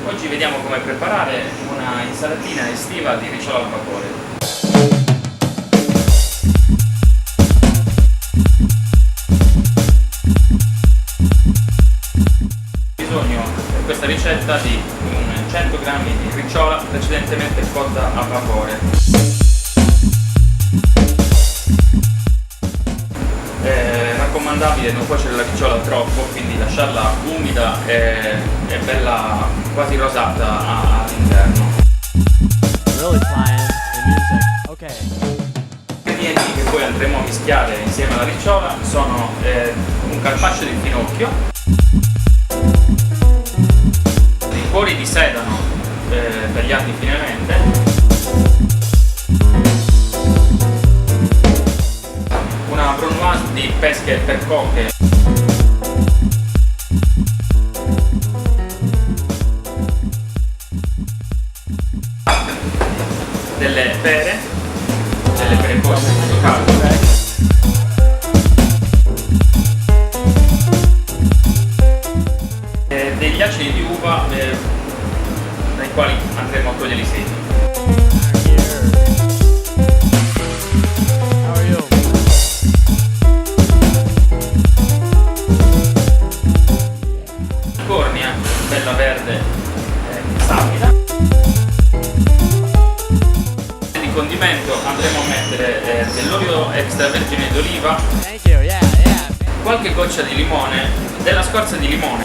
Oggi vediamo come preparare una insalatina estiva di ricciola al vapore. Bisogno per questa ricetta di 100 g di ricciola precedentemente cotta a vapore. Raccomandabile non cuocere la ricciola troppo, quindi lasciarla umida e bella quasi rosata all'interno. Really flying the music. Okay. Gli ingredienti che poi andremo a mischiare insieme alla ricciola sono un carpaccio di finocchio, dei cuori di sedano tagliati finemente, una brunoise di pesche per coche, delle pere cotte in questo caso, degli acidi di uva dai quali andremo a togliere i semi. How are you? Cornia, bella verde, sapida. Di condimento andremo a mettere dell'olio extravergine d'oliva, Thank you. Yeah. qualche goccia di limone, della scorza di limone